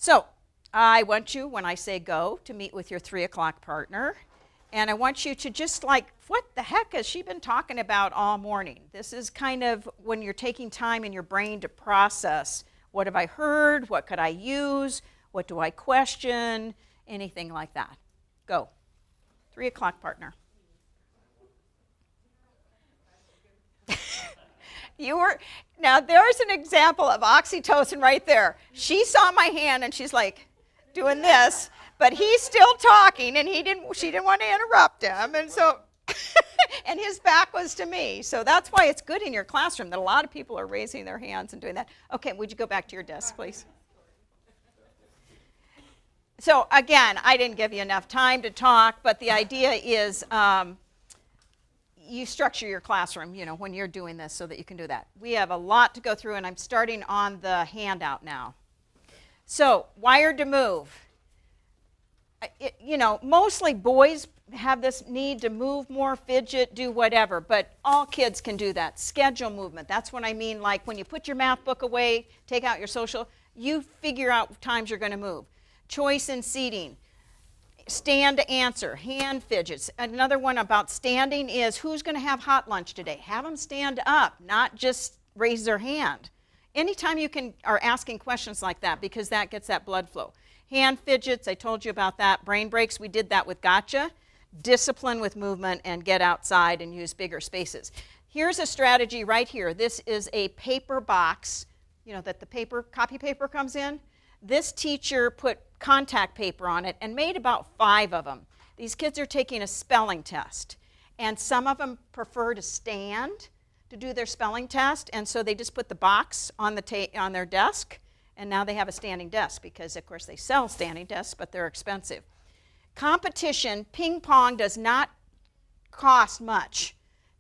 So I want you, when I say go, to meet with your 3 o'clock partner. And I want you to just like, what the heck has she been talking about all morning? This is kind of when you're taking time in your brain to process, what have I heard? What could I use? What do I question? Anything like that. Go. 3 o'clock partner. Now there's an example of oxytocin right there. She saw my hand and she's like doing this, but he's still talking and she didn't want to interrupt him, and so and his back was to me. So that's why it's good in your classroom that a lot of people are raising their hands and doing that. Okay, would you go back to your desk, please? So again, I didn't give you enough time to talk, but the idea is you structure your classroom, when you're doing this so that you can do that. We have a lot to go through, and I'm starting on the handout now. So, wired to move. Mostly boys have this need to move more, fidget, do whatever, but all kids can do that. Schedule movement, that's what I mean, like when you put your math book away, take out your social, you figure out times you're going to move. Choice in seating. Stand to answer, hand fidgets. Another one about standing is who's going to have hot lunch today? Have them stand up, not just raise their hand. Anytime you are asking questions like that, because that gets that blood flow. Hand fidgets, I told you about that. Brain breaks, we did that with gotcha. Discipline with movement and get outside and use bigger spaces. Here's a strategy right here. This is a paper box, that the copy paper comes in. This teacher put contact paper on it and made about 5 of them. These kids are taking a spelling test, and some of them prefer to stand to do their spelling test, and so they just put the box on their desk, and now they have a standing desk because, of course, they sell standing desks, but they're expensive. Competition, ping pong does not cost much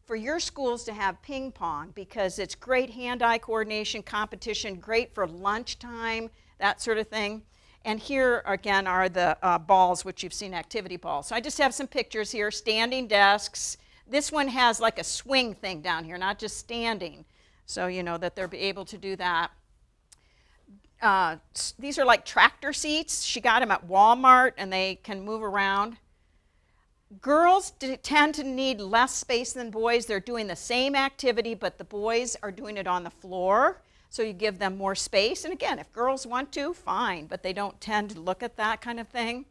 for your schools to have ping pong because it's great hand-eye coordination competition, great for lunchtime, that sort of thing. And here, again, are the balls, which you've seen, activity balls. So I just have some pictures here, standing desks. This one has like a swing thing down here, not just standing. So that they'll be able to do that. These are like tractor seats. She got them at Walmart, and they can move around. Girls tend to need less space than boys. They're doing the same activity, but the boys are doing it on the floor. So you give them more space. And again, if girls want to, fine, but they don't tend to look at that kind of thing.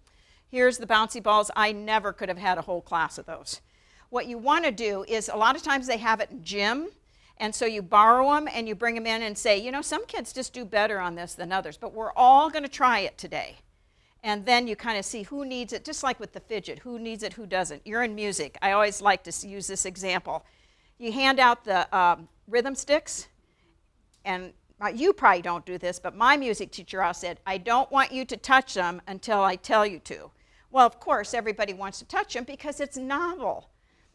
Here's the bouncy balls. I never could have had a whole class of those. What you want to do is, a lot of times they have it in gym, and so you borrow them and you bring them in and say, some kids just do better on this than others, but we're all going to try it today. And then you kind of see who needs it, just like with the fidget, who needs it, who doesn't. You're in music. I always like to use this example. You hand out the rhythm sticks, and you probably don't do this, but my music teacher always said, I don't want you to touch them until I tell you to. Well, of course, everybody wants to touch them because it's novel.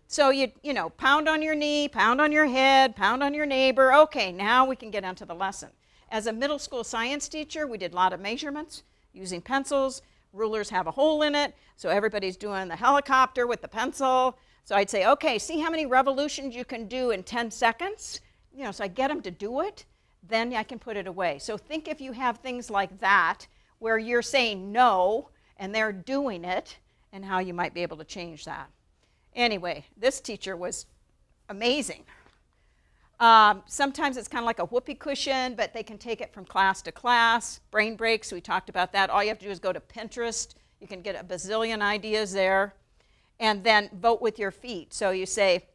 So you pound on your knee, pound on your head, pound on your neighbor. Okay, now we can get onto the lesson. As a middle school science teacher, we did a lot of measurements using pencils. Rulers have a hole in it, so everybody's doing the helicopter with the pencil. So I'd say, okay, see how many revolutions you can do in 10 seconds? So I get them to do it, then I can put it away. So think if you have things like that where you're saying no and they're doing it, and how you might be able to change that. Anyway, this teacher was amazing. Sometimes it's kind of like a whoopee cushion, but they can take it from class to class. Brain breaks, we talked about that. All you have to do is go to Pinterest. You can get a bazillion ideas there. And then vote with your feet. So you say,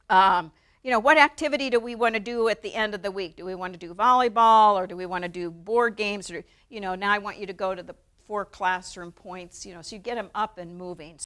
what activity do we want to do at the end of the week? Do we want to do volleyball, or do we want to do board games? Or, now I want you to go to the 4 classroom points, so you get them up and moving.